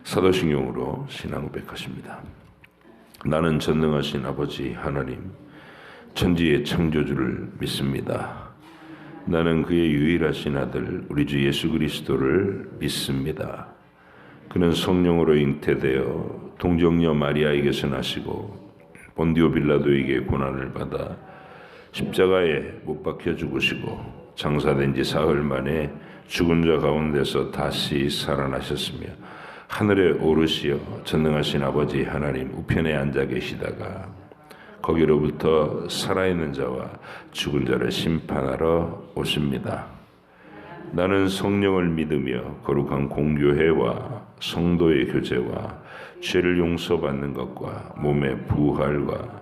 사도신경으로 신앙 고백하십니다. 나는 전능하신 아버지 하나님, 천지의 창조주를 믿습니다. 나는 그의 유일하신 아들 우리 주 예수 그리스도를 믿습니다. 그는 성령으로 잉태되어 동정녀 마리아에게서 나시고 본디오 빌라도에게 고난을 받아 십자가에 못 박혀 죽으시고 장사된 지 사흘 만에 죽은 자 가운데서 다시 살아나셨으며 하늘에 오르시어 전능하신 아버지 하나님 우편에 앉아 계시다가 거기로부터 살아있는 자와 죽은 자를 심판하러 오십니다. 나는 성령을 믿으며 거룩한 공교회와 성도의 교제와 죄를 용서받는 것과 몸의 부활과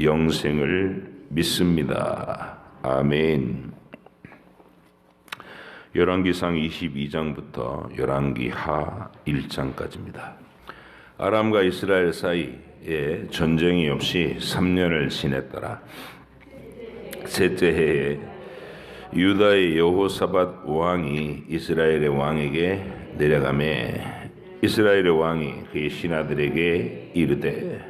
영생을 믿습니다. 아멘. 열왕기상 22장부터 열왕기하 1장까지입니다. 아람과 이스라엘 사이에 전쟁이 없이 3년을 지냈더라. 셋째 해에 유다의 여호사밧 왕이 이스라엘의 왕에게 내려가매 이스라엘의 왕이 그의 신하들에게 이르되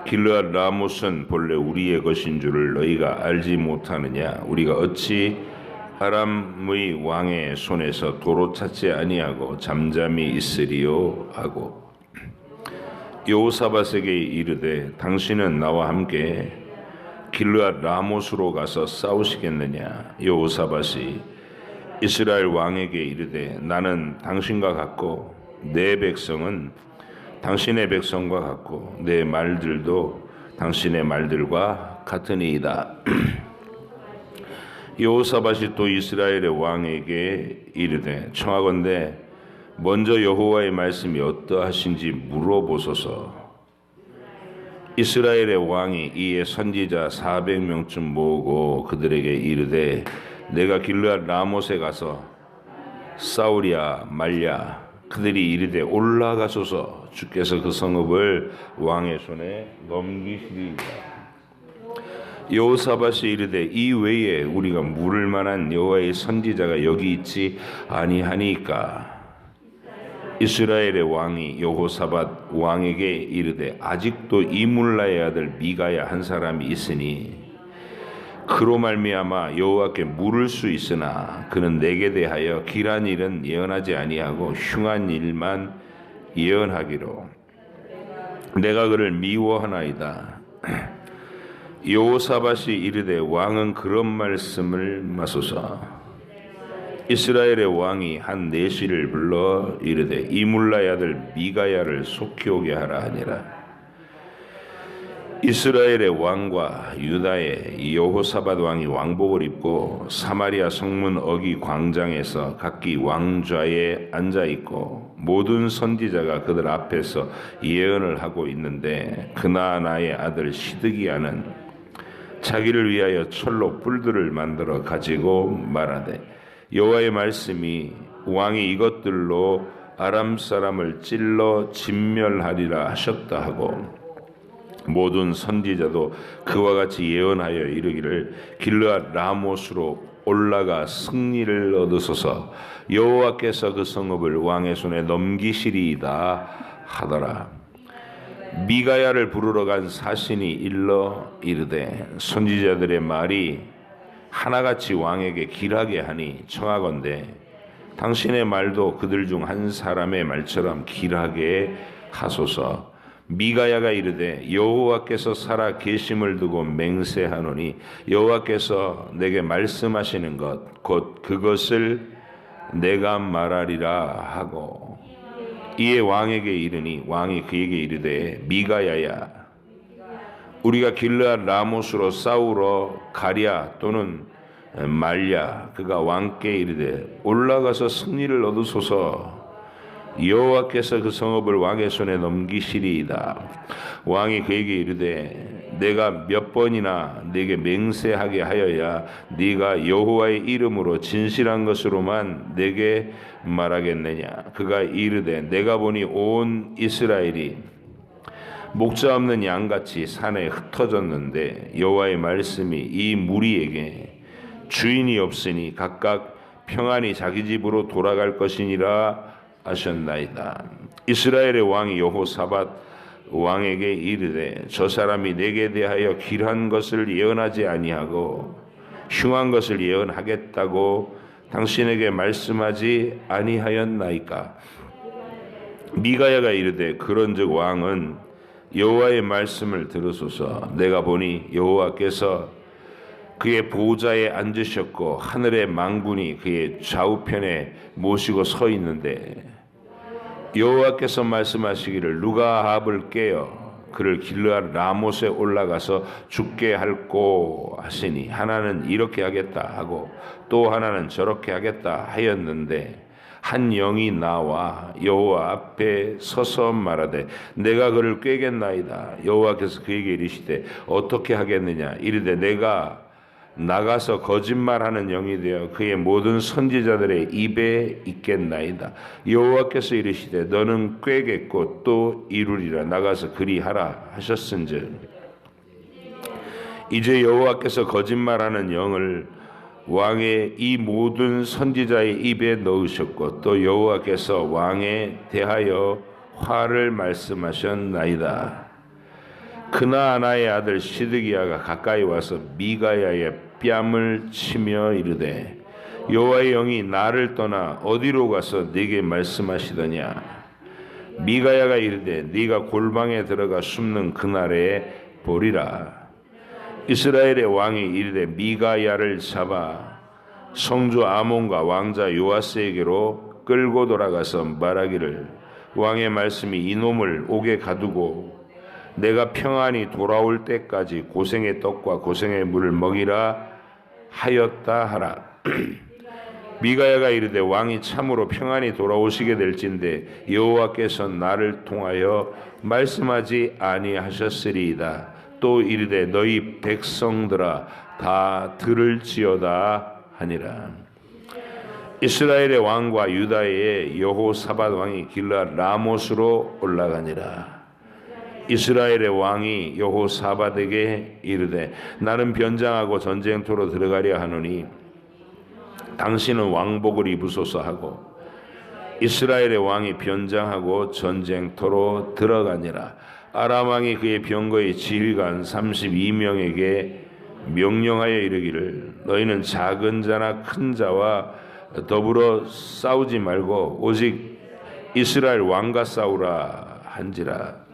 길르앗 라못은 본래 우리의 것인 줄을 너희가 알지 못하느냐? 우리가 어찌 아람의 왕의 손에서 도로 찾지 아니하고 잠잠히 있으리요 하고 여호사밧에게 이르되 당신은 나와 함께 길르앗 라못으로 가서 싸우시겠느냐? 여호사밧이 이스라엘 왕에게 이르되 나는 당신과 같고 내 백성은 당신의 백성과 같고 내 말들도 당신의 말들과 같으니이다. 여호사밧이 또 이스라엘의 왕에게 이르되 청하건대 먼저 여호와의 말씀이 어떠하신지 물어보소서. 이스라엘의 왕이 이에 선지자 400명쯤 모으고 그들에게 이르되 내가 길르앗 라못에 가서 싸우랴 말랴. 그들이 이르되 올라가소서. 주께서 그 성읍을 왕의 손에 넘기시리이다. 여호사밧이 이르되 이 외에 우리가 물을 만한 여호와의 선지자가 여기 있지 아니하니까. 이스라엘의 왕이 여호사밧 왕에게 이르되 아직도 이물라의 아들 미가야 한 사람이 있으니 그로 말미암아 여호와께 물을 수 있으나 그는 내게 대하여 길한 일은 예언하지 아니하고 흉한 일만 예언하기로 내가 그를 미워하나이다. 여호사밧이 이르되 왕은 그런 말씀을 마소서. 이스라엘의 왕이 한 내시를 불러 이르되 이물라의 아들 미가야를 속히 오게 하라 하니라. 이스라엘의 왕과 유다의 여호사밧 왕이 왕복을 입고 사마리아 성문 어기 광장에서 각기 왕좌에 앉아 있고 모든 선지자가 그들 앞에서 예언을 하고 있는데 그나아나의 아들 시드기야는 자기를 위하여 철로 뿔들을 만들어 가지고 말하되 여호와의 말씀이 왕이 이것들로 아람 사람을 찔러 진멸하리라 하셨다 하고 모든 선지자도 그와 같이 예언하여 이르기를 길르앗 라못으로 올라가 승리를 얻으소서. 여호와께서 그 성읍을 왕의 손에 넘기시리이다 하더라. 미가야를 부르러 간 사신이 일러 이르되 선지자들의 말이 하나같이 왕에게 길하게 하니 청하건대 당신의 말도 그들 중 한 사람의 말처럼 길하게 하소서. 미가야가 이르되 여호와께서 살아 계심을 두고 맹세하노니 여호와께서 내게 말씀하시는 것 곧 그것을 내가 말하리라 하고 이에 왕에게 이르니 왕이 그에게 이르되 미가야야 우리가 길르앗 라못으로 싸우러 가랴 또는 말랴. 그가 왕께 이르되 올라가서 승리를 얻으소서. 여호와께서 그 성읍을 왕의 손에 넘기시리이다. 왕이 그에게 이르되 내가 몇 번이나 네게 맹세하게 하여야 네가 여호와의 이름으로 진실한 것으로만 내게 말하겠느냐. 그가 이르되 내가 보니 온 이스라엘이 목자 없는 양같이 산에 흩어졌는데 여호와의 말씀이 이 무리에게 주인이 없으니 각각 평안히 자기 집으로 돌아갈 것이니라 하셨나이다. 이스라엘의 왕이 여호사밧 왕에게 이르되 저 사람이 내게 대하여 길한 것을 예언하지 아니하고 흉한 것을 예언하겠다고 당신에게 말씀하지 아니하였나이까. 미가야가 이르되 그런즉 왕은 여호와의 말씀을 들으소서. 내가 보니 여호와께서 그의 보좌에 앉으셨고 하늘의 망군이 그의 좌우편에 모시고 서 있는데 여호와께서 말씀하시기를 누가 아합을 깨어 그를 길르앗 라못에 올라가서 죽게 할꼬 하시니 하나는 이렇게 하겠다 하고 또 하나는 저렇게 하겠다 하였는데 한 영이 나와 여호와 앞에 서서 말하되 내가 그를 꾀겠나이다. 여호와께서 그에게 이르시되 어떻게 하겠느냐. 이르되 내가 나가서 거짓말하는 영이 되어 그의 모든 선지자들의 입에 있겠나이다. 여호와께서 이르시되 너는 꾀겠고 또 이루리라. 나가서 그리하라 하셨은즉 이제 여호와께서 거짓말하는 영을 왕의 이 모든 선지자의 입에 넣으셨고 또 여호와께서 왕에 대하여 화를 말씀하셨나이다. 그나아나의 아들 시드기야가 가까이 와서 미가야의 뺨을 치며 이르되 여호와의 영이 나를 떠나 어디로 가서 네게 말씀하시더냐. 미가야가 이르되 네가 골방에 들어가 숨는 그날에 보리라. 이스라엘의 왕이 이르되 미가야를 잡아 성주 아몬과 왕자 요아스에게로 끌고 돌아가서 말하기를 왕의 말씀이 이놈을 옥에 가두고 내가 평안히 돌아올 때까지 고생의 떡과 고생의 물을 먹이라 하였다 하라. 미가야가 이르되 왕이 참으로 평안히 돌아오시게 될진데 여호와께서 나를 통하여 말씀하지 아니하셨으리이다. 또 이르되 너희 백성들아 다 들을지어다 하니라. 이스라엘의 왕과 유다의 여호사밧 왕이 길르앗 라못으로 올라가니라. 이스라엘의 왕이 여호사밧에게 이르되 나는 변장하고 전쟁터로 들어가려 하노니 당신은 왕복을 입으소서 하고 이스라엘의 왕이 변장하고 전쟁터로 들어가니라. 아람 왕이 그의 병거의 지휘관 32명에게 명령하여 이르기를 너희는 작은 자나 큰 자와 더불어 싸우지 말고 오직 이스라엘 왕과 싸우라 한지라.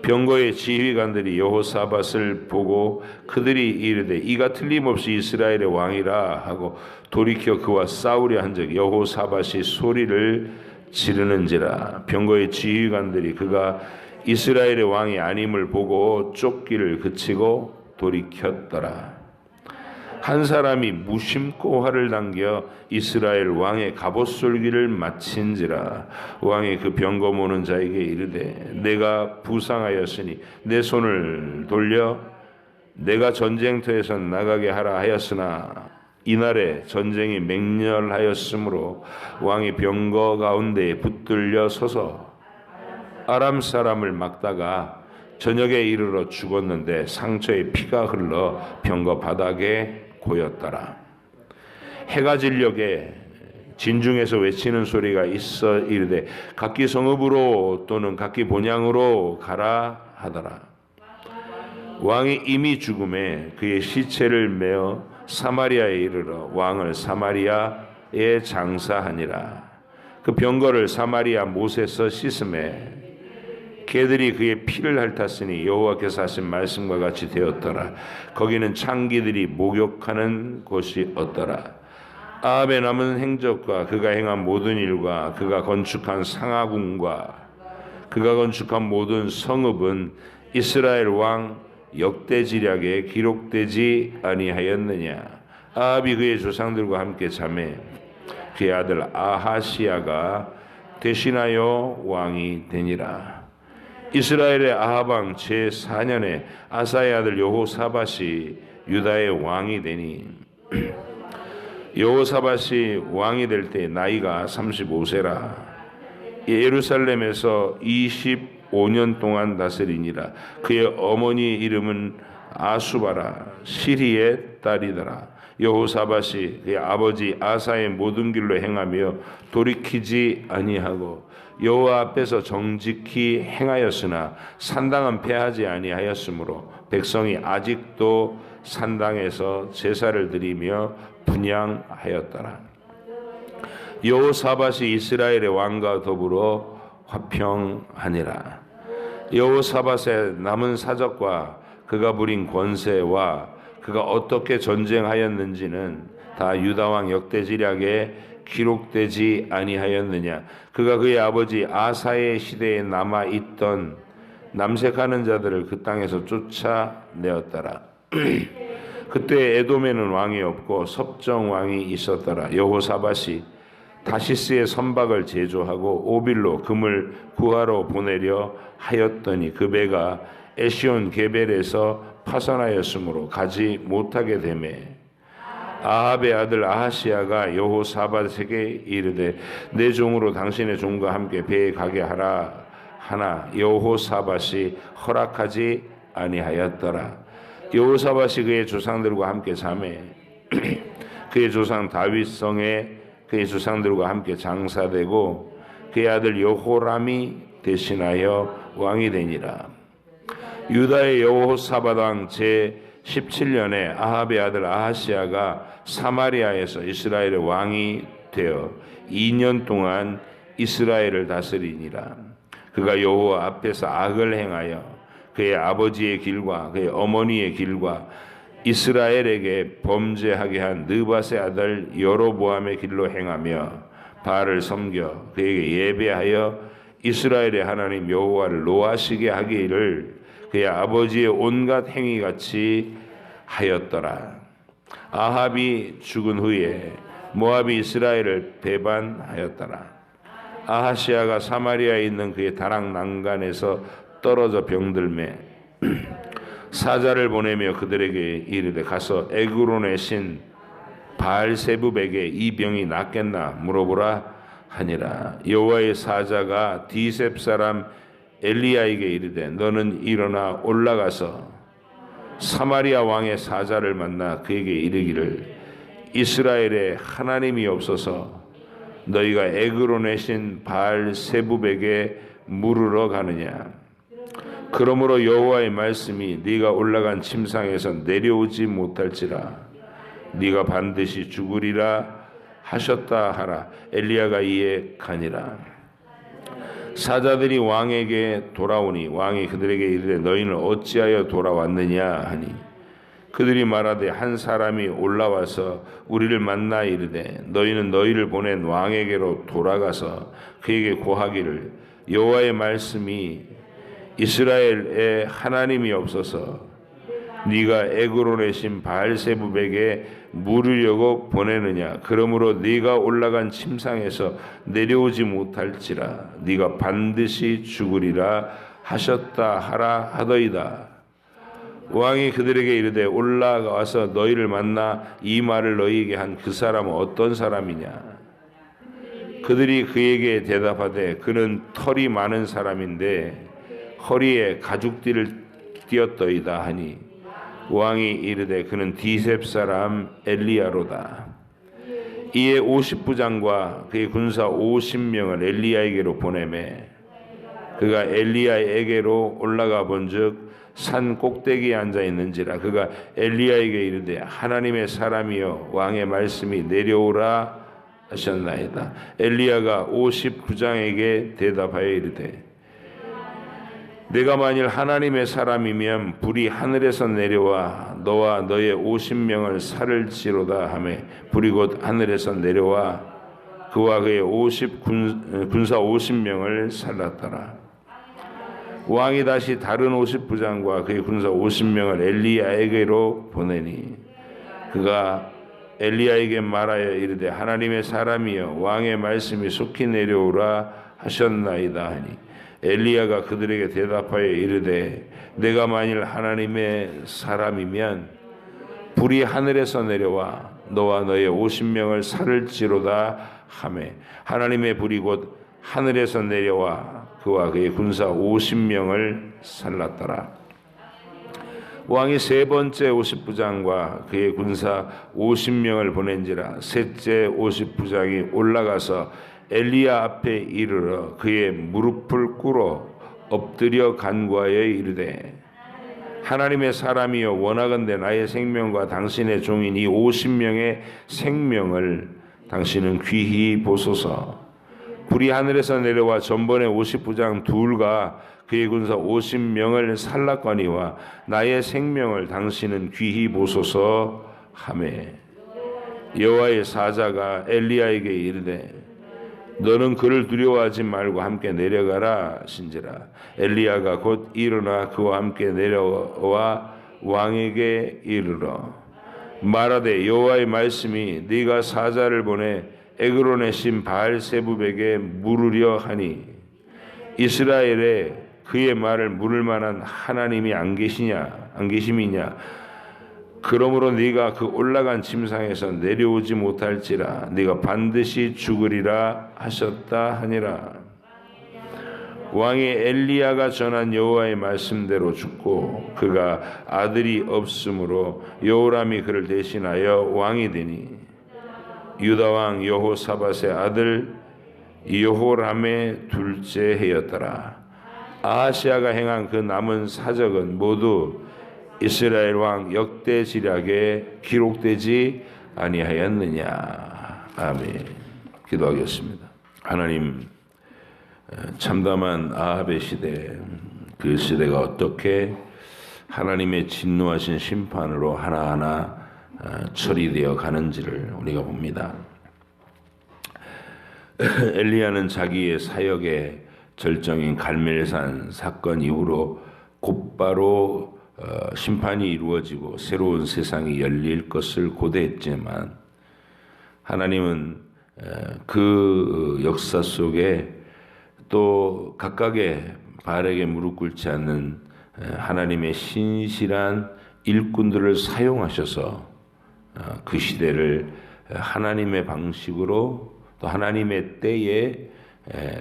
병거의 지휘관들이 여호사밧을 보고 그들이 이르되 이가 틀림없이 이스라엘의 왕이라 하고 돌이켜 그와 싸우려 한즉 여호사밧이 소리를 지르는지라. 병거의 지휘관들이 그가 이스라엘의 왕이 아님을 보고 쫓기를 그치고 돌이켰더라. 한 사람이 무심코 활을 당겨 이스라엘 왕의 갑옷솔기를 마친지라. 왕이 그 병거 모는 자에게 이르되 내가 부상하였으니 내 손을 돌려 내가 전쟁터에서 나가게 하라 하였으나 이날에 전쟁이 맹렬하였으므로 왕이 병거 가운데에 붙들려 서서 아람 사람을 막다가 저녁에 이르러 죽었는데 상처에 피가 흘러 병거 바닥에 고였더라. 해가 질녘에 진중에서 외치는 소리가 있어 이르되 각기 성읍으로 또는 각기 본향으로 가라 하더라. 왕이 이미 죽음에 그의 시체를 메어 사마리아에 이르러 왕을 사마리아에 장사하니라. 그 병거를 사마리아 못에서 씻음에 개들이 그의 피를 핥았으니 여호와께서 하신 말씀과 같이 되었더라. 거기는 창기들이 목욕하는 곳이 없더라. 아합의 남은 행적과 그가 행한 모든 일과 그가 건축한 상하궁과 그가 건축한 모든 성읍은 이스라엘 왕 역대지략에 기록되지 아니하였느냐. 아합이 그의 조상들과 함께 잠에 그의 아들 아하시야가 대신하여 왕이 되니라. 이스라엘의 아합 왕 제4년에 아사의 아들 여호사밧이 유다의 왕이 되니 여호사밧이 왕이 될 때 나이가 35세라. 예루살렘에서 25년 동안 다스리니라. 그의 어머니 이름은 아수바라 시리의 딸이더라. 여호사밧이 그의 아버지 아사의 모든 길로 행하며 돌이키지 아니하고 여호와 앞에서 정직히 행하였으나 산당은 패하지 아니하였으므로 백성이 아직도 산당에서 제사를 드리며 분향하였더라. 여호사밧이 이스라엘의 왕과 더불어 화평하니라. 여호사밧의 남은 사적과 그가 부린 권세와 그가 어떻게 전쟁하였는지는 다 유다왕 역대지략에 기록되지 아니하였느냐. 그가 그의 아버지 아사의 시대에 남아있던 남색하는 자들을 그 땅에서 쫓아내었더라. 그때 에돔에는 왕이 없고 섭정 왕이 있었더라. 여호사밧이 다시스의 선박을 제조하고 오빌로 금을 구하러 보내려 하였더니 그 배가 에시온 게벨에서 파선하였으므로 가지 못하게 되매 아합의 아들 아하시야가 여호사밧에게 이르되 내 종으로 당신의 종과 함께 배에 가게 하라 하나 여호사밧이 허락하지 아니하였더라. 여호사밧이 그의 조상들과 함께 자매 그의 조상 다윗성에 그의 조상들과 함께 장사되고 그의 아들 여호람이 대신하여 왕이 되니라. 유다의 여호사밧 왕 제 17년에 아합의 아들 아하시야가 사마리아에서 이스라엘의 왕이 되어 2년 동안 이스라엘을 다스리니라. 그가 여호와 앞에서 악을 행하여 그의 아버지의 길과 그의 어머니의 길과 이스라엘에게 범죄하게 한 느밧의 아들 여로보암의 길로 행하며 바알을 섬겨 그에게 예배하여 이스라엘의 하나님 여호와를 노하시게 하기를 그의 아버지의 온갖 행위같이 하였더라. 아합이 죽은 후에 모압이 이스라엘을 배반하였더라. 아하시야가 사마리아에 있는 그의 다락 난간에서 떨어져 병들매 사자를 보내며 그들에게 이르되 가서 에그론의 신 바알세붑에게 이 병이 낫겠나 물어보라 하니라. 여호와의 사자가 디셉 사람 엘리야에게 이르되 너는 일어나 올라가서 사마리아 왕의 사자를 만나 그에게 이르기를 이스라엘에 하나님이 없어서 너희가 에그론의 신 바알세붑에게 물으러 가느냐. 그러므로 여호와의 말씀이 네가 올라간 침상에서 내려오지 못할지라 네가 반드시 죽으리라 하셨다 하라. 엘리야가 이에 가니라. 사자들이 왕에게 돌아오니 왕이 그들에게 이르되 너희는 어찌하여 돌아왔느냐 하니 그들이 말하되 한 사람이 올라와서 우리를 만나 이르되 너희는 너희를 보낸 왕에게로 돌아가서 그에게 고하기를 여호와의 말씀이 이스라엘에 하나님이 없어서 네가 에그론의 신 바알세붑에게 물으려고 보내느냐. 그러므로 네가 올라간 침상에서 내려오지 못할지라 네가 반드시 죽으리라 하셨다 하라 하더이다. 왕이 그들에게 이르되 올라가서 너희를 만나 이 말을 너희에게 한 그 사람은 어떤 사람이냐. 그들이 그에게 대답하되 그는 털이 많은 사람인데 허리에 가죽띠를 띄었더이다 하니 왕이 이르되 그는 디셉 사람 엘리야로다. 이에 50부장과 그의 군사 50명을 엘리야에게로 보내매 그가 엘리야에게로 올라가 본즉 산 꼭대기에 앉아 있는지라. 그가 엘리야에게 이르되 하나님의 사람이여 왕의 말씀이 내려오라 하셨나이다. 엘리야가 50부장에게 대답하여 이르되 내가 만일 하나님의 사람이면 불이 하늘에서 내려와 너와 너의 50명을 살을지로다 하매 불이 곧 하늘에서 내려와 그와 그의 군사 50명을 살랐더라. 왕이 다시 다른 50부장과 그의 군사 50명을 엘리야에게로 보내니 그가 엘리야에게 말하여 이르되 하나님의 사람이여 왕의 말씀이 속히 내려오라 하셨나이다 하니 엘리야가 그들에게 대답하여 이르되 내가 만일 하나님의 사람이면 불이 하늘에서 내려와 너와 너의 50명을 살을지로다 하매 하나님의 불이 곧 하늘에서 내려와 그와 그의 군사 50명을 살랐더라. 왕이 세 번째 50부장과 그의 군사 50명을 보낸지라. 셋째 50부장이 올라가서 엘리야 앞에 이르러 그의 무릎을 꿇어 엎드려 간구하여 이르되 하나님의 사람이여 원하건대 나의 생명과 당신의 종인 이 50명의 생명을 당신은 귀히 보소서. 불이 하늘에서 내려와 전번에 50부장 둘과 그의 군사 50명을 살랐거니와 나의 생명을 당신은 귀히 보소서 하매 여호와의 사자가 엘리야에게 이르되 너는 그를 두려워하지 말고 함께 내려가라 하신지라. 엘리야가 곧 일어나 그와 함께 내려와 왕에게 이르러 말하되 여호와의 말씀이 네가 사자를 보내 에그론의 신 바알세붑에게 물으려 하니 이스라엘에 그의 말을 물을 만한 하나님이 안 계심이냐. 그러므로 네가 그 올라간 침상에서 내려오지 못할지라 네가 반드시 죽으리라 하셨다 하니라. 왕이 엘리야가 전한 여호와의 말씀대로 죽고 그가 아들이 없으므로 여호람이 그를 대신하여 왕이 되니 유다 왕 여호사밧의 아들 여호람의 둘째 해였더라. 아하시아가 행한 그 남은 사적은 모두 이스라엘 왕 역대지략에 기록되지 아니하였느냐. 아멘. 기도하겠습니다. 하나님, 참담한 아합의 시대, 그 시대가 어떻게 하나님의 진노하신 심판으로 하나하나 처리되어 가는지를 우리가 봅니다. 엘리야는 자기의 사역의 절정인 갈멜산 사건 이후로 곧바로 심판이 이루어지고 새로운 세상이 열릴 것을 고대했지만 하나님은 그 역사 속에 또 각각의 바알에게 무릎 꿇지 않는 하나님의 신실한 일꾼들을 사용하셔서 그 시대를 하나님의 방식으로 또 하나님의 때에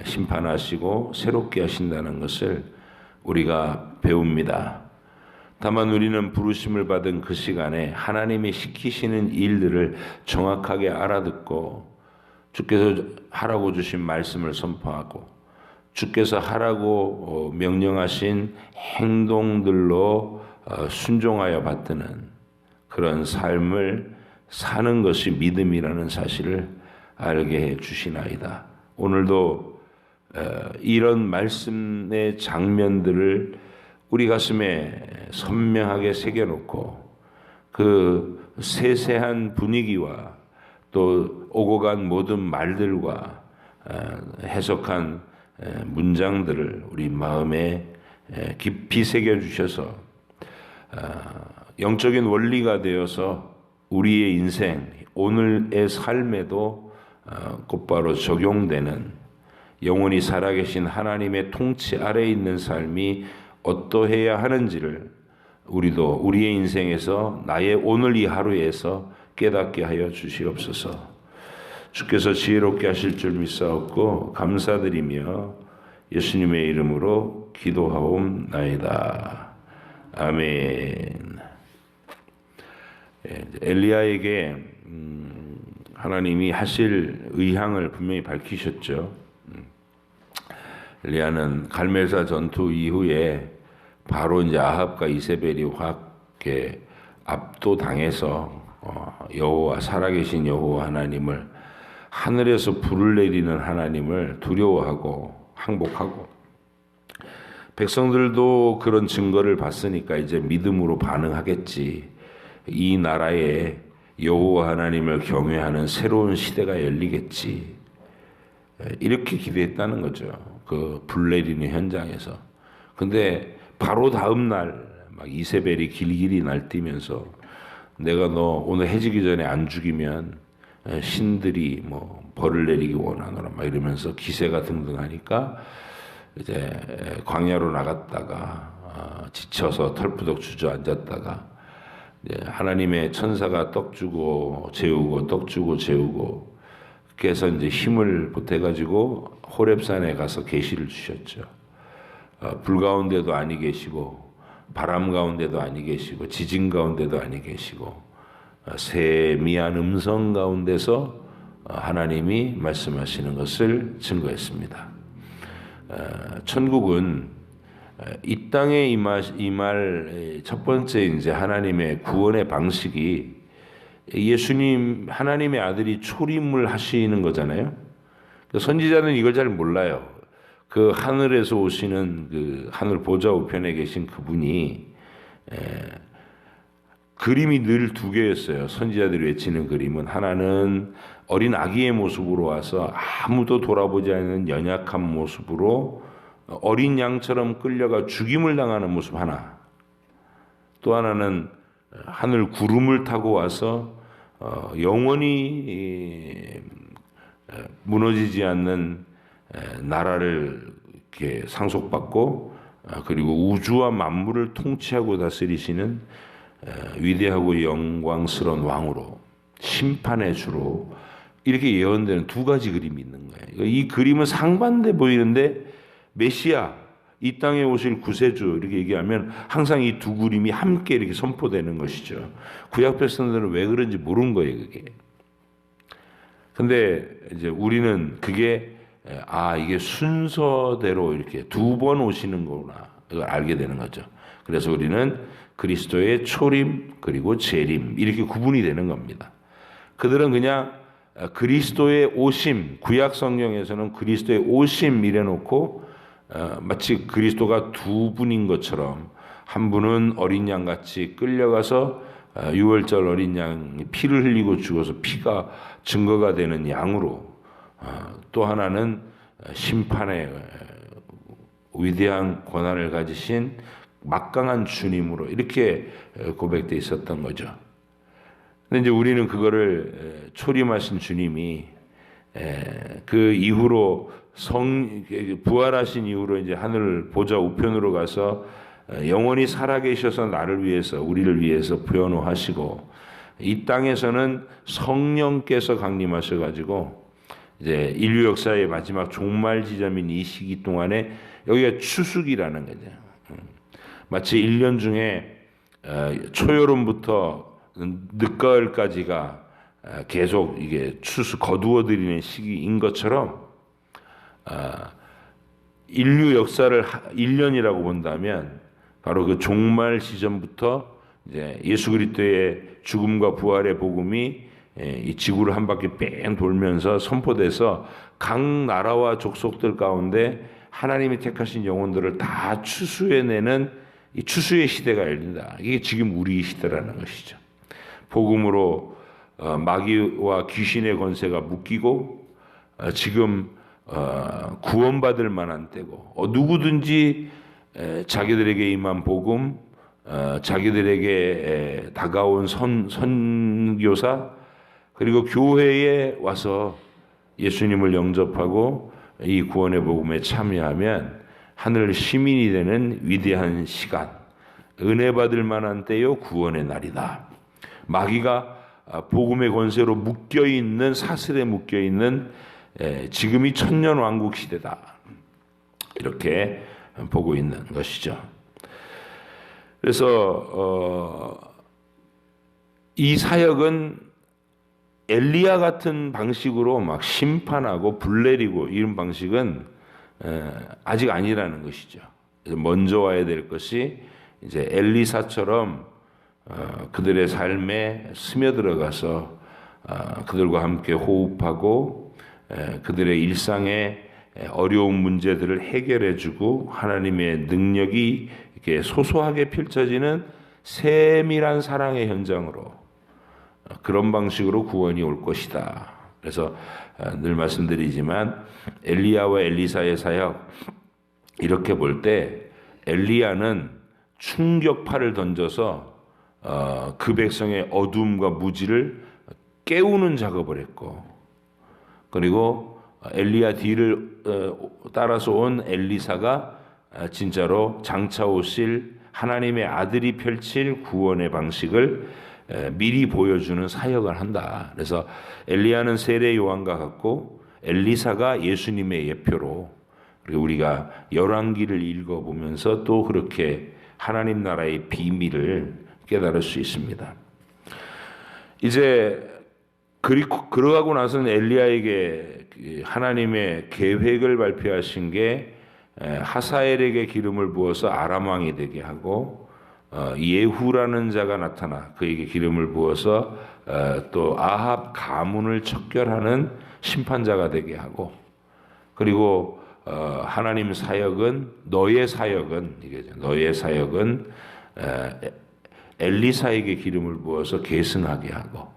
심판하시고 새롭게 하신다는 것을 우리가 배웁니다. 다만 우리는 부르심을 받은 그 시간에 하나님이 시키시는 일들을 정확하게 알아듣고 주께서 하라고 주신 말씀을 선포하고 주께서 하라고 명령하신 행동들로 순종하여 받드는 그런 삶을 사는 것이 믿음이라는 사실을 알게 해 주시나이다. 오늘도 이런 말씀의 장면들을 우리 가슴에 선명하게 새겨놓고 그 세세한 분위기와 또 오고 간 모든 말들과 해석한 문장들을 우리 마음에 깊이 새겨주셔서 영적인 원리가 되어서 우리의 인생, 오늘의 삶에도 곧바로 적용되는 영원히 살아계신 하나님의 통치 아래에 있는 삶이 어떠해야 하는지를 우리도 우리의 인생에서 나의 오늘 이 하루에서 깨닫게 하여 주시옵소서. 주께서 지혜롭게 하실 줄 믿사옵고 감사드리며 예수님의 이름으로 기도하옵나이다. 아멘. 엘리야에게 하나님이 하실 의향을 분명히 밝히셨죠. 엘리야는 갈멜사 전투 이후에 바로 이제 아합과 이세벨이 확 압도당해서 여호와 살아계신 여호와 하나님을 하늘에서 불을 내리는 하나님을 두려워하고 항복하고 백성들도 그런 증거를 봤으니까 이제 믿음으로 반응하겠지. 이 나라에 여호와 하나님을 경외하는 새로운 시대가 열리겠지. 이렇게 기대했다는 거죠. 그 불 내리는 현장에서. 근데 바로 다음 날 막 이세벨이 길길이 날뛰면서 내가 너 오늘 해지기 전에 안 죽이면 신들이 뭐 벌을 내리기 원하노라 막 이러면서 기세가 등등하니까 이제 광야로 나갔다가 지쳐서 털푸덕 주저앉았다가 하나님의 천사가 떡 주고 재우고 떡 주고 재우고 그래서 이제 힘을 보태가지고 호렙산에 가서 계시를 주셨죠. 불 가운데도 아니 계시고 바람 가운데도 아니 계시고 지진 가운데도 아니 계시고 세미한 음성 가운데서 하나님이 말씀하시는 것을 증거했습니다. 천국은 이 땅에 임할 첫 번째 이제 하나님의 구원의 방식이 예수님 하나님의 아들이 초림을 하시는 거잖아요. 선지자는 이걸 잘 몰라요. 그 하늘에서 오시는 그 하늘 보좌 우편에 계신 그분이 그림이 늘 두 개였어요. 선지자들이 외치는 그림은 하나는 어린 아기의 모습으로 와서 아무도 돌아보지 않는 연약한 모습으로 어린 양처럼 끌려가 죽임을 당하는 모습 하나. 또 하나는 하늘 구름을 타고 와서 영원히 무너지지 않는 나라를 이렇게 상속받고 그리고 우주와 만물을 통치하고 다스리시는 위대하고 영광스러운 왕으로 심판의 주로 이렇게 예언되는 두 가지 그림이 있는 거예요. 이 그림은 상반돼 보이는데 메시아 이 땅에 오실 구세주 이렇게 얘기하면 항상 이 두 그림이 함께 이렇게 선포되는 것이죠. 구약 백성들은 왜 그런지 모르는 거예요, 그게. 근데 이제 우리는 그게 이게 순서대로 이렇게 두 번 오시는 거구나. 이걸 알게 되는 거죠. 그래서 우리는 그리스도의 초림 그리고 재림 이렇게 구분이 되는 겁니다. 그들은 그냥 그리스도의 오심, 구약 성경에서는 그리스도의 오심 이래놓고 마치 그리스도가 두 분인 것처럼 한 분은 어린 양같이 끌려가서 유월절 어린 양이 피를 흘리고 죽어서 피가 증거가 되는 양으로 또 하나는 심판의 위대한 권한을 가지신 막강한 주님으로 이렇게 고백되어 있었던 거죠. 근데 이제 우리는 그거를 초림하신 주님이 그 이후로 부활하신 이후로 이제 하늘 보좌 우편으로 가서 영원히 살아계셔서 나를 위해서 우리를 위해서 변호하시고 이 땅에서는 성령께서 강림하셔가지고 이제 인류 역사의 마지막 종말 지점인 이 시기 동안에 여기가 추수기라는 거죠. 마치 1년 중에 초여름부터 늦가을까지가 계속 이게 거두어들이는 시기인 것처럼 인류 역사를 1년이라고 본다면 바로 그 종말 시점부터 이제 예수 그리스도의 죽음과 부활의 복음이 이 지구를 한 바퀴 뺑 돌면서 선포돼서 각 나라와 족속들 가운데 하나님이 택하신 영혼들을 다 추수해내는 이 추수의 시대가 열린다. 이게 지금 우리 시대라는 것이죠. 복음으로 마귀와 귀신의 권세가 묶이고 지금 구원받을 만한 때고 누구든지 자기들에게 임한 복음, 자기들에게 다가온 선교사 그리고 교회에 와서 예수님을 영접하고 이 구원의 복음에 참여하면 하늘 시민이 되는 위대한 시간, 은혜 받을 만한 때요 구원의 날이다. 마귀가 복음의 권세로 묶여있는 사슬에 묶여있는 지금이 천년왕국 시대다. 이렇게 보고 있는 것이죠. 그래서 이 사역은 엘리야 같은 방식으로 막 심판하고 불 내리고 이런 방식은 아직 아니라는 것이죠. 먼저 와야 될 것이 이제 엘리사처럼 그들의 삶에 스며들어가서 그들과 함께 호흡하고 그들의 일상의 어려운 문제들을 해결해주고 하나님의 능력이 이렇게 소소하게 펼쳐지는 세밀한 사랑의 현장으로 그런 방식으로 구원이 올 것이다. 그래서 늘 말씀드리지만 엘리야와 엘리사의 사역 이렇게 볼 때 엘리야는 충격파를 던져서 그 백성의 어둠과 무지를 깨우는 작업을 했고 그리고 엘리야 뒤를 따라서 온 엘리사가 진짜로 장차 오실 하나님의 아들이 펼칠 구원의 방식을 미리 보여주는 사역을 한다. 그래서 엘리야는 세례 요한과 같고 엘리사가 예수님의 예표로 그리고 우리가 열왕기를 읽어보면서 또 그렇게 하나님 나라의 비밀을 깨달을 수 있습니다. 이제 그러고 나서는 엘리야에게 하나님의 계획을 발표하신 게 하사엘에게 기름을 부어서 아람 왕이 되게 하고 예후라는 자가 나타나 그에게 기름을 부어서 또 아합 가문을 척결하는 심판자가 되게 하고, 그리고 하나님 사역은 너의 사역은 엘리사에게 기름을 부어서 계승하게 하고,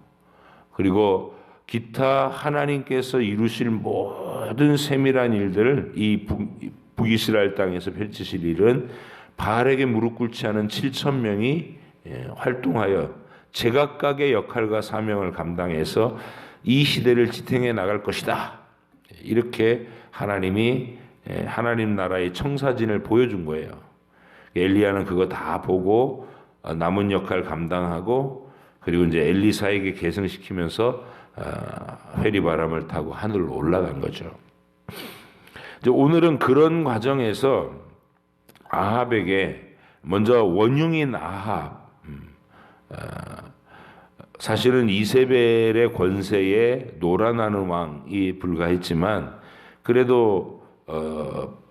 그리고 기타 하나님께서 이루실 모든 세밀한 일들을 이 북이스라엘 땅에서 펼치실 일은 바알에게 무릎 꿇지 않은 7천 명이 활동하여 제각각의 역할과 사명을 감당해서 이 시대를 지탱해 나갈 것이다. 이렇게 하나님이 하나님 나라의 청사진을 보여준 거예요. 엘리야는 그거 다 보고 남은 역할 감당하고, 그리고 이제 엘리사에게 계승시키면서 회리바람을 타고 하늘로 올라간 거죠. 이제 오늘은 그런 과정에서 아합에게 먼저 원흉인 아합, 사실은 이세벨의 권세에 노란하는 왕이 불과했지만 그래도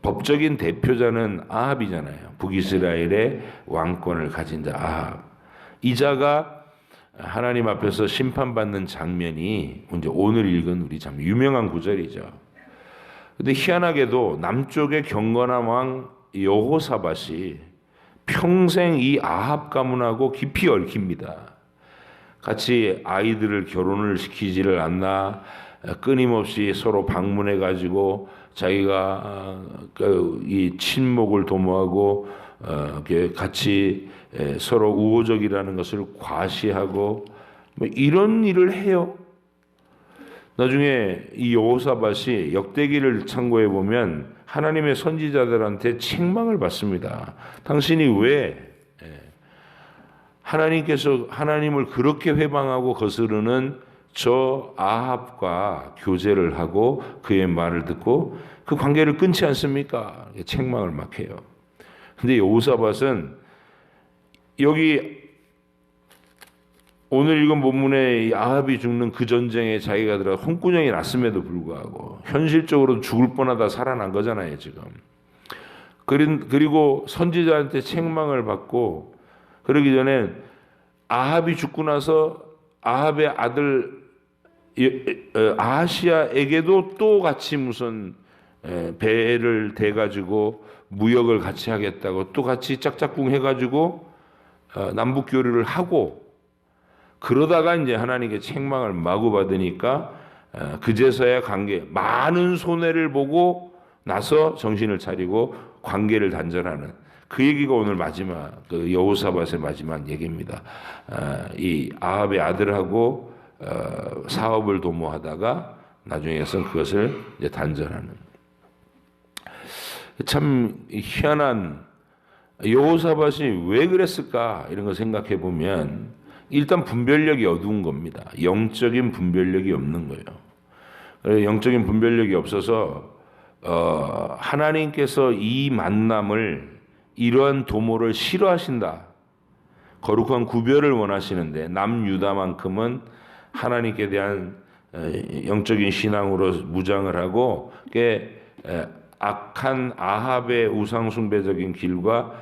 법적인 대표자는 아합이잖아요. 북이스라엘의 왕권을 가진 자 아합. 이 자가 하나님 앞에서 심판받는 장면이 이제 오늘 읽은 우리 참 유명한 구절이죠. 근데 희한하게도 남쪽의 경건한 왕 여호사밧이 평생 이 아합 가문하고 깊이 얽힙니다. 같이 아이들을 결혼을 시키지를 않나, 끊임없이 서로 방문해 가지고 자기가 이 친목을 도모하고 같이 서로 우호적이라는 것을 과시하고 뭐 이런 일을 해요. 나중에 이 여호사밧이 역대기를 참고해 보면 하나님의 선지자들한테 책망을 받습니다. 당신이 왜 하나님께서 하나님을 그렇게 회방하고 거스르는 저 아합과 교제를 하고 그의 말을 듣고 그 관계를 끊지 않습니까? 책망을 막 해요. 근데 여호사밧은 여기 오늘 읽은 본문에 아합이 죽는 그 전쟁에 자기가 들어가 홍군형이 났음에도 불구하고 현실적으로 죽을 뻔하다 살아난 거잖아요, 지금. 그리고 선지자한테 책망을 받고, 그러기 전에 아합이 죽고 나서 아합의 아들 아하시아에게도 또 같이 무슨 배를 대가지고 무역을 같이 하겠다고 또 같이 짝짝꿍 해가지고 남북 교류를 하고, 그러다가 이제 하나님께 책망을 마구 받으니까 그제서야 많은 손해를 보고 나서 정신을 차리고 관계를 단절하는 그 얘기가 오늘 마지막 그 여호사밧의 마지막 얘기입니다. 이 아합의 아들하고 사업을 도모하다가 나중에선 그것을 이제 단절하는, 참 희한한, 여호사밧이 왜 그랬을까 이런 거 생각해 보면 일단 분별력이 어두운 겁니다. 영적인 분별력이 없는 거예요. 영적인 분별력이 없어서 하나님께서 이 만남을, 이러한 도모를 싫어하신다. 거룩한 구별을 원하시는데 남유다만큼은 하나님께 대한 영적인 신앙으로 무장을 하고 악한 아합의 우상숭배적인 길과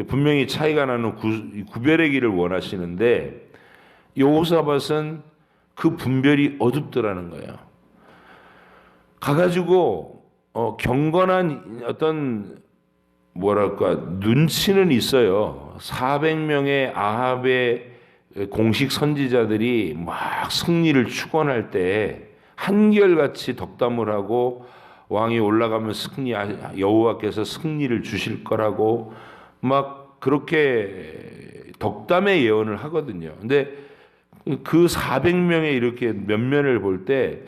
분명히 차이가 나는 구별의 길을 원하시는데 여호사밧은 그 분별이 어둡더라는 거예요. 가가지고 경건한 어떤 눈치는 있어요. 400명의 아합의 공식 선지자들이 막 승리를 축원할 때 한결같이 덕담을 하고 왕이 올라가면 여호와께서 승리를 주실 거라고 막 그렇게 덕담의 예언을 하거든요. 근데 그 400명의 이렇게 면면을 볼 때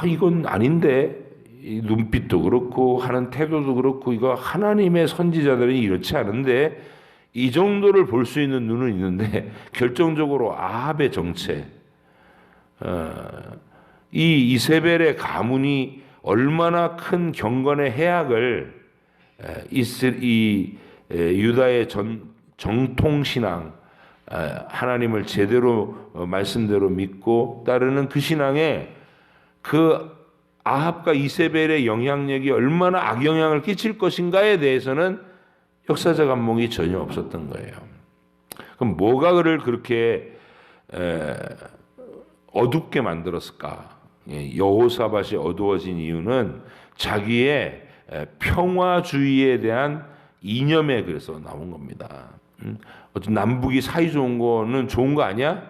이건 아닌데, 이 눈빛도 그렇고 하는 태도도 그렇고 이거 하나님의 선지자들이 이렇지 않은데, 이 정도를 볼 수 있는 눈은 있는데 결정적으로 아합의 정체, 이 이세벨의 가문이 얼마나 큰 경건의 해악을 이 유다의 정통신앙, 하나님을 제대로 말씀대로 믿고 따르는 그 신앙에 그 아합과 이세벨의 영향력이 얼마나 악영향을 끼칠 것인가에 대해서는 역사적 안목이 전혀 없었던 거예요. 그럼 뭐가 그를 그렇게 어둡게 만들었을까? 여호사밧이 어두워진 이유는 자기의 평화주의에 대한 이념에 그래서 나온 겁니다. 어떤 남북이 사이 좋은 거는 좋은 거 아니야?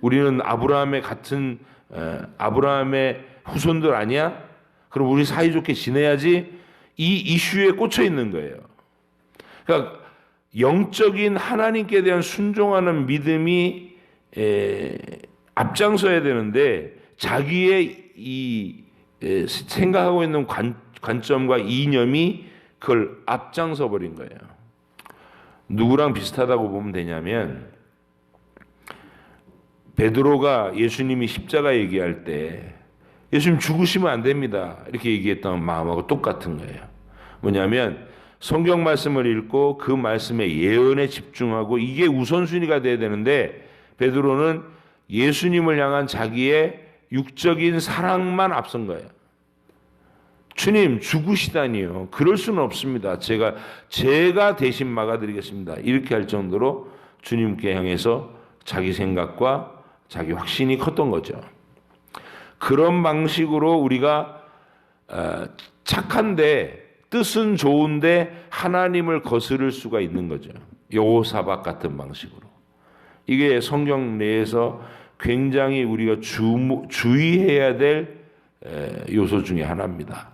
우리는 아브라함의 같은 아브라함의 후손들 아니야? 그럼 우리 사이좋게 지내야지. 이 이슈에 꽂혀 있는 거예요. 그러니까 영적인 하나님께 대한 순종하는 믿음이 앞장서야 되는데 자기의 이 생각하고 있는 관점과 이념이 그걸 앞장서 버린 거예요. 누구랑 비슷하다고 보면 되냐면 베드로가 예수님이 십자가 얘기할 때 예수님 죽으시면 안 됩니다 이렇게 얘기했던 마음하고 똑같은 거예요. 뭐냐면 성경 말씀을 읽고 그 말씀의 예언에 집중하고 이게 우선순위가 돼야 되는데 베드로는 예수님을 향한 자기의 육적인 사랑만 앞선 거예요. 주님 죽으시다니요. 그럴 수는 없습니다. 제가 대신 막아드리겠습니다. 이렇게 할 정도로 주님께 향해서 자기 생각과 자기 확신이 컸던 거죠. 그런 방식으로 우리가 착한데 뜻은 좋은데 하나님을 거스를 수가 있는 거죠. 여호사밧 같은 방식으로. 이게 성경 내에서 굉장히 우리가 주의해야 될 요소 중에 하나입니다.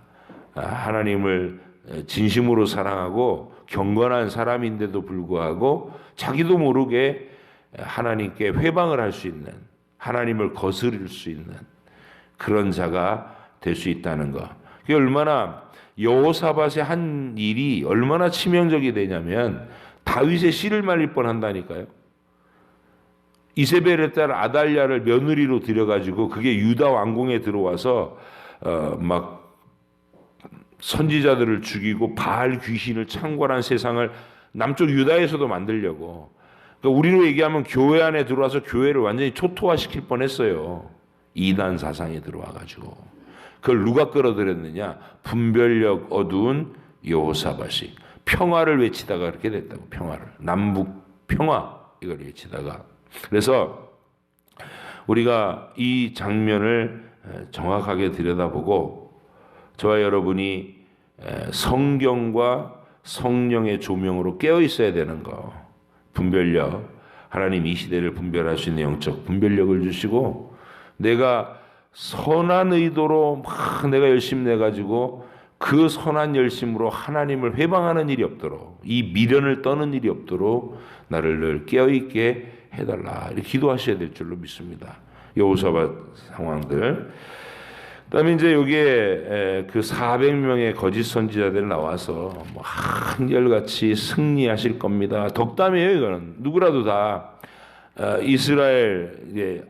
하나님을 진심으로 사랑하고 경건한 사람인데도 불구하고 자기도 모르게 하나님께 회방을 할 수 있는, 하나님을 거스릴 수 있는 그런 자가 될 수 있다는 것. 그게 얼마나 여호사밧의 한 일이 얼마나 치명적이 되냐면 다윗의 씨를 말릴 뻔한다니까요. 이세벨의 딸 아달랴를 며느리로 들여가지고 그게 유다 왕궁에 들어와서 막 선지자들을 죽이고 바알 귀신을 창궐한 세상을 남쪽 유다에서도 만들려고. 그러니까 우리로 얘기하면 교회 안에 들어와서 교회를 완전히 초토화시킬 뻔했어요. 이단 사상에 들어와가지고. 그걸 누가 끌어들였느냐? 분별력 어두운 여호사밧이 평화를 외치다가 그렇게 됐다고. 평화를, 남북 평화 이걸 외치다가. 그래서 우리가 이 장면을 정확하게 들여다보고 저와 여러분이 성경과 성령의 조명으로 깨어 있어야 되는 거. 분별력. 하나님 이 시대를 분별할 수 있는 영적 분별력을 주시고 내가 선한 의도로 막 내가 열심 내가지고 그 선한 열심으로 하나님을 회방하는 일이 없도록 이 미련을 떠는 일이 없도록 나를 늘 깨어있게 해달라 이렇게 기도하셔야 될 줄로 믿습니다. 여호사밧 상황들. 그다음에 이제 여기에 그 400명의 거짓 선지자들 나와서 뭐 한결같이 승리하실 겁니다. 덕담이에요. 이거는 누구라도 다 이스라엘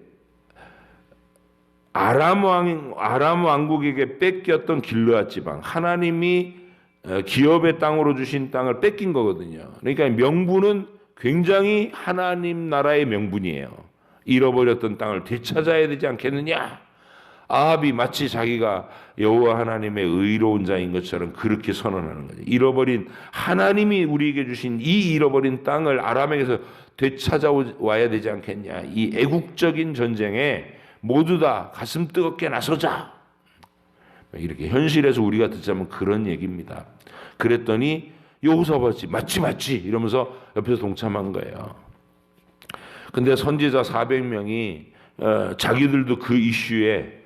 아람 왕국에게 뺏겼던 길르앗 지방 하나님이 기업의 땅으로 주신 땅을 뺏긴 거거든요. 그러니까 명분은 굉장히 하나님 나라의 명분이에요. 잃어버렸던 땅을 되찾아야 되지 않겠느냐? 아합이 마치 자기가 여호와 하나님의 의로운 자인 것처럼 그렇게 선언하는 거죠. 잃어버린 하나님이 우리에게 주신 이 잃어버린 땅을 아람에게서 되찾아와야 되지 않겠냐? 이 애국적인 전쟁에 모두 다 가슴 뜨겁게 나서자. 이렇게 현실에서 우리가 듣자면 그런 얘기입니다. 그랬더니 여호사밧이 맞지 이러면서 옆에서 동참한 거예요. 근데 선지자 400명이 자기들도 그 이슈에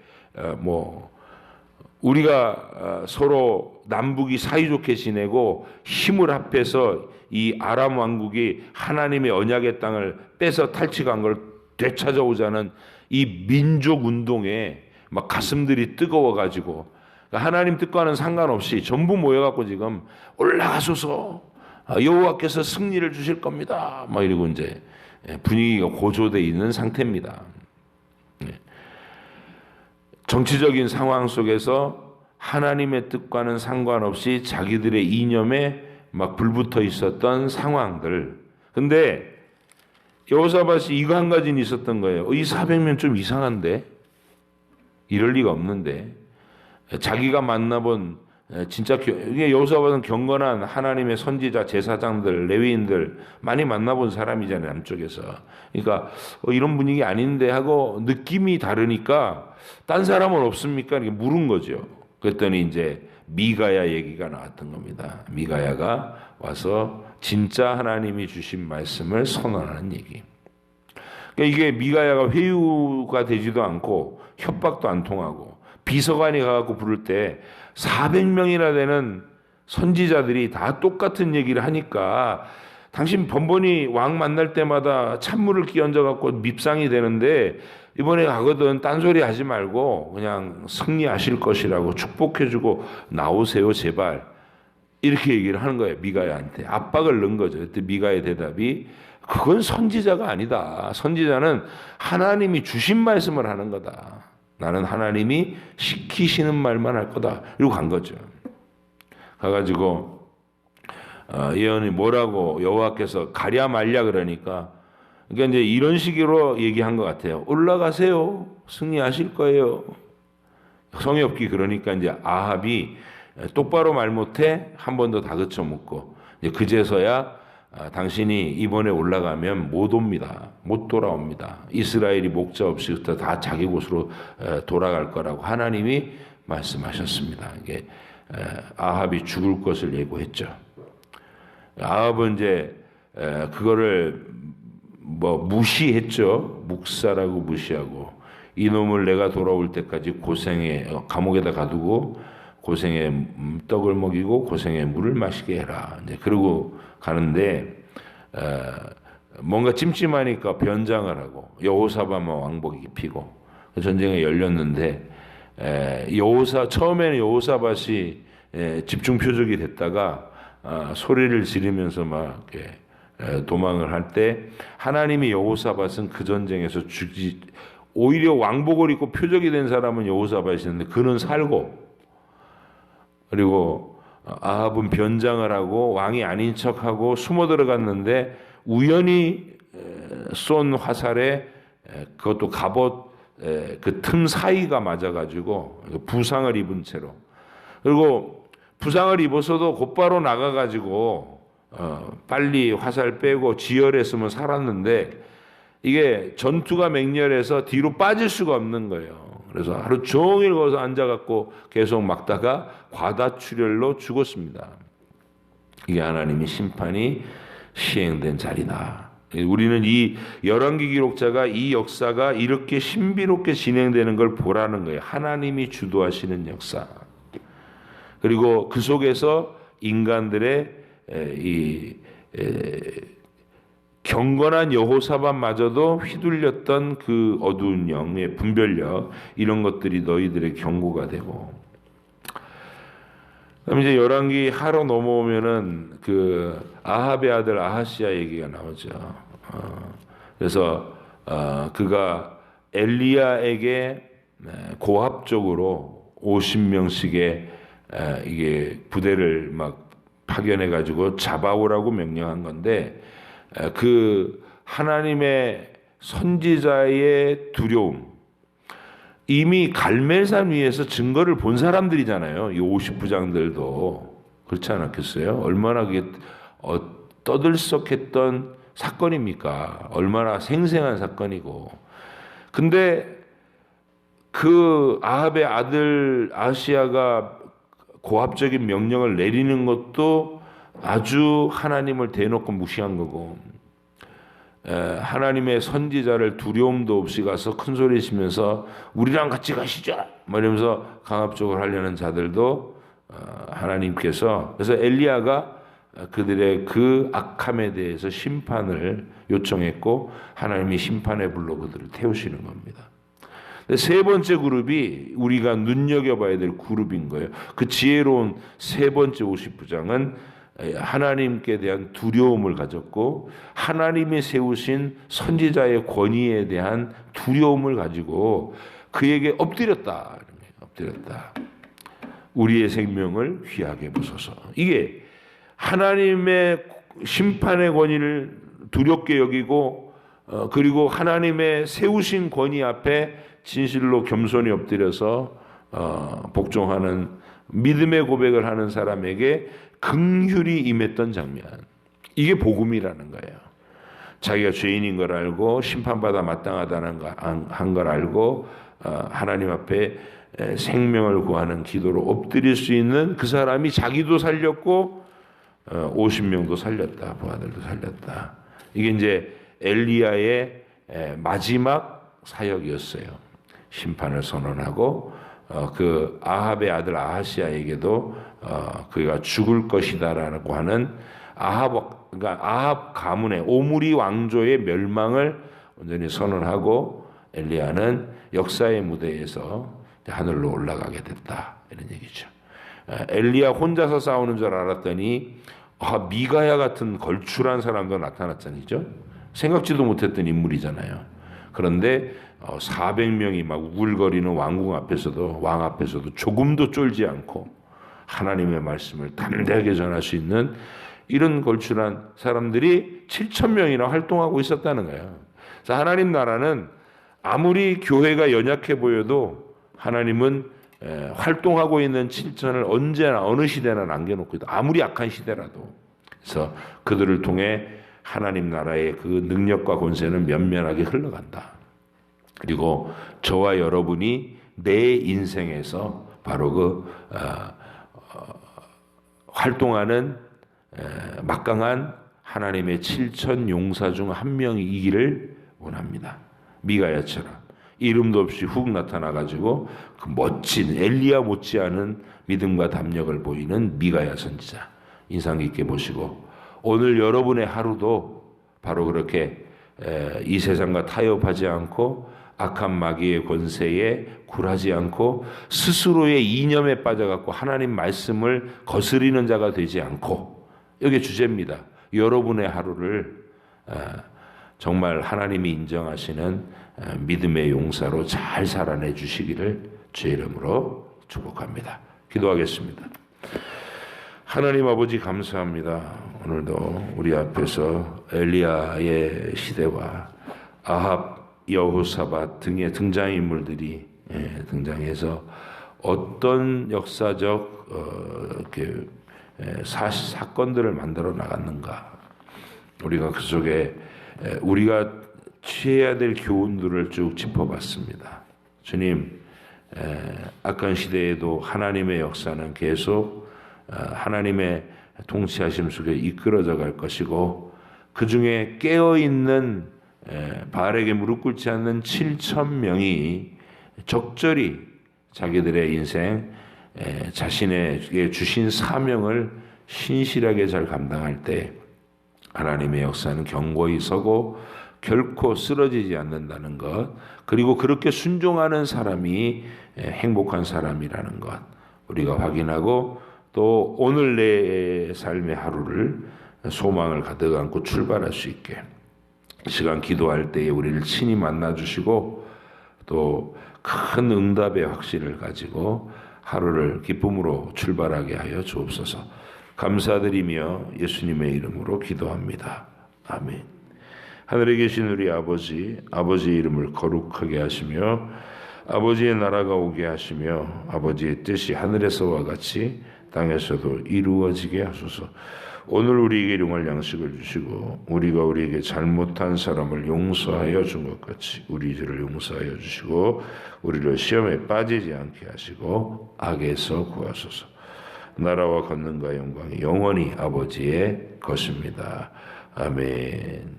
우리가 서로 남북이 사이좋게 지내고 힘을 합해서 이 아람 왕국이 하나님의 언약의 땅을 뺏어 탈취한 걸 되찾아오자는 이 민족 운동에 막 가슴들이 뜨거워가지고 하나님 뜻과는 상관없이 전부 모여갖고 지금 올라가소서 여호와께서 승리를 주실 겁니다. 막 이러고 이제 분위기가 고조돼 있는 상태입니다. 정치적인 상황 속에서 하나님의 뜻과는 상관없이 자기들의 이념에 막 불붙어 있었던 상황들. 근데 여호사밧이 이거 한 가지는 있었던 거예요. 이 400명 좀 이상한데? 이럴 리가 없는데. 자기가 만나본 진짜 이게 여호사밧은 경건한 하나님의 선지자, 제사장들, 레위인들 많이 만나본 사람이잖아요, 남쪽에서. 그러니까 이런 분위기 아닌데 하고 느낌이 다르니까 딴 사람은 없습니까? 이렇게 물은 거죠. 그랬더니 이제 미가야 얘기가 나왔던 겁니다. 미가야가 와서 진짜 하나님이 주신 말씀을 선언하는 얘기. 그러니까 이게 미가야가 회유가 되지도 않고 협박도 안 통하고 비서관이 가갖고 부를 때 400명이나 되는 선지자들이 다 똑같은 얘기를 하니까 당신 번번이 왕 만날 때마다 찬물을 끼얹어 갖고 밉상이 되는데 이번에 가거든 딴소리 하지 말고 그냥 승리하실 것이라고 축복해주고 나오세요 제발, 이렇게 얘기를 하는 거예요. 미가야한테 압박을 넣은 거죠. 그때 미가의 대답이 그건 선지자가 아니다. 선지자는 하나님이 주신 말씀을 하는 거다. 나는 하나님이 시키시는 말만 할 거다. 이러고 간 거죠. 가가지고 예언이 뭐라고 여호와께서 가랴 말랴 그러니까 이제 이런 식으로 얘기한 것 같아요. 올라가세요. 승리하실 거예요. 성의 없기 그러니까 이제 아합이 똑바로 말 못해 한 번 더 다그쳐 묻고 이제 그제서야 당신이 이번에 올라가면 못 옵니다. 못 돌아옵니다. 이스라엘이 목자 없이 다 자기 곳으로 돌아갈 거라고 하나님이 말씀하셨습니다. 이게 아합이 죽을 것을 예고했죠. 아합은 이제 그거를 뭐 무시했죠. 묵사라고 무시하고 이놈을 내가 돌아올 때까지 고생에 감옥에다 가두고 고생에 떡을 먹이고 고생에 물을 마시게 해라. 이제 그러고 가는데 뭔가 찜찜하니까 변장을 하고 여호사밧만 왕복 입히고 전쟁에 열렸는데 처음에는 여호사밧이 집중 표적이 됐다가 소리를 지르면서 막 도망을 할 때 하나님이 여호사밧은 그 전쟁에서 오히려 왕복을 입고 표적이 된 사람은 여호사밧이었는데 그는 살고, 그리고 아합은 변장을 하고 왕이 아닌 척하고 숨어 들어갔는데 우연히 쏜 화살에 그것도 갑옷 그 틈 사이가 맞아가지고 부상을 입은 채로, 그리고 부상을 입어서도 곧바로 나가가지고 빨리 화살 빼고 지혈했으면 살았는데 이게 전투가 맹렬해서 뒤로 빠질 수가 없는 거예요. 그래서 하루 종일 거기서 앉아갖고 계속 막다가 과다출혈로 죽었습니다. 이게 하나님의 심판이 시행된 자리다. 우리는 이 열왕기 기록자가 이 역사가 이렇게 신비롭게 진행되는 걸 보라는 거예요. 하나님이 주도하시는 역사. 그리고 그 속에서 인간들의 경건한 여호사밧마저도 휘둘렸던 그 어두운 영의 분별력, 이런 것들이 너희들의 경고가 되고. 그럼 이제 열왕기 하로 넘어오면은 그 아합의 아들 아하시야 얘기가 나오죠. 그래서 그가 엘리야에게 고압적으로 50명씩의 이게 부대를 막 파견해 가지고 잡아오라고 명령한 건데, 그 하나님의 선지자의 두려움, 이미 갈멜산 위에서 증거를 본 사람들이잖아요. 이 50부장들도 그렇지 않았겠어요? 얼마나 그게 떠들썩했던 사건입니까? 얼마나 생생한 사건이고. 근데 그 아합의 아들 아시야가 고압적인 명령을 내리는 것도 아주 하나님을 대놓고 무시한 거고, 하나님의 선지자를 두려움도 없이 가서 큰 소리 치면서 우리랑 같이 가시죠 이러면서 강압적으로 하려는 자들도 하나님께서, 그래서 엘리야가 그들의 그 악함에 대해서 심판을 요청했고 하나님이 심판의 불로 그들을 태우시는 겁니다. 세 번째 그룹이 우리가 눈여겨봐야 될 그룹인 거예요. 그 지혜로운 세 번째 50부장은 하나님께 대한 두려움을 가졌고 하나님이 세우신 선지자의 권위에 대한 두려움을 가지고 그에게 엎드렸다. 우리의 생명을 귀하게 보소서. 이게 하나님의 심판의 권위를 두렵게 여기고 그리고 하나님의 세우신 권위 앞에 진실로 겸손히 엎드려서 복종하는 믿음의 고백을 하는 사람에게 긍휼이 임했던 장면. 이게 복음이라는 거예요. 자기가 죄인인 걸 알고 심판받아 마땅하다는 걸 알고 하나님 앞에 생명을 구하는 기도로 엎드릴 수 있는 그 사람이 자기도 살렸고 50명도 살렸다. 부하들도 살렸다. 이게 이제 엘리야의 마지막 사역이었어요. 심판을 선언하고 그 아합의 아들 아하시아에게도 그가 죽을 것이다라고 하는 그러니까 아합 가문의 오므리 왕조의 멸망을 온전히 선언하고 엘리야는 역사의 무대에서 하늘로 올라가게 됐다. 이런 얘기죠. 엘리야 혼자서 싸우는 줄 알았더니 미가야 같은 걸출한 사람도 나타났잖아요. 생각지도 못했던 인물이잖아요. 그런데 400명이 막 우글거리는 왕궁 앞에서도 왕 앞에서도 조금도 쫄지 않고 하나님의 말씀을 담대하게 전할 수 있는 이런 걸출한 사람들이 7,000명이나 활동하고 있었다는 거예요. 그래서 하나님 나라는 아무리 교회가 연약해 보여도 하나님은 활동하고 있는 7천을 언제나 어느 시대나 남겨놓고 있다. 아무리 약한 시대라도. 그래서 그들을 통해 하나님 나라의 그 능력과 권세는 면면하게 흘러간다. 그리고 저와 여러분이 내 인생에서 바로 그 활동하는 막강한 하나님의 7천 용사 중 한 명이기를 원합니다. 미가야처럼 이름도 없이 훅 나타나가지고 그 멋진 엘리야 못지않은 믿음과 담력을 보이는 미가야 선지자 인상 깊게 보시고 오늘 여러분의 하루도 바로 그렇게 이 세상과 타협하지 않고 악한 마귀의 권세에 굴하지 않고 스스로의 이념에 빠져갖고 하나님 말씀을 거스리는 자가 되지 않고 이게 주제입니다. 여러분의 하루를 정말 하나님이 인정하시는 믿음의 용사로 잘 살아내 주시기를 주의 이름으로 축복합니다. 기도하겠습니다. 하나님 아버지 감사합니다. 오늘도 우리 앞에서 엘리야의 시대와 아합, 여호사밧 등의 등장인물들이 등장해서 어떤 역사적 사건들을 만들어 나갔는가. 우리가 그 속에 우리가 취해야 될 교훈들을 쭉 짚어봤습니다. 주님, 악한 시대에도 하나님의 역사는 계속 하나님의 통치하심 속에 이끌어져 갈 것이고 그 중에 깨어있는 바알에게 무릎 꿇지 않는 7,000명이 적절히 자기들의 인생 자신에게 주신 사명을 신실하게 잘 감당할 때 하나님의 역사는 견고히 서고 결코 쓰러지지 않는다는 것, 그리고 그렇게 순종하는 사람이 행복한 사람이라는 것 우리가 확인하고 또 오늘 내 삶의 하루를 소망을 가득 안고 출발할 수 있게 시간 기도할 때에 우리를 친히 만나주시고 또 큰 응답의 확신을 가지고 하루를 기쁨으로 출발하게 하여 주옵소서. 감사드리며 예수님의 이름으로 기도합니다. 아멘. 하늘에 계신 우리 아버지, 아버지의 이름을 거룩하게 하시며 아버지의 나라가 오게 하시며 아버지의 뜻이 하늘에서와 같이 땅에서도 이루어지게 하소서. 오늘 우리에게 일용할 양식을 주시고 우리가 우리에게 잘못한 사람을 용서하여 준 것 같이 우리 죄를 용서하여 주시고 우리를 시험에 빠지지 않게 하시고 악에서 구하소서. 나라와 권능과 영광이 영원히 아버지의 것입니다. 아멘.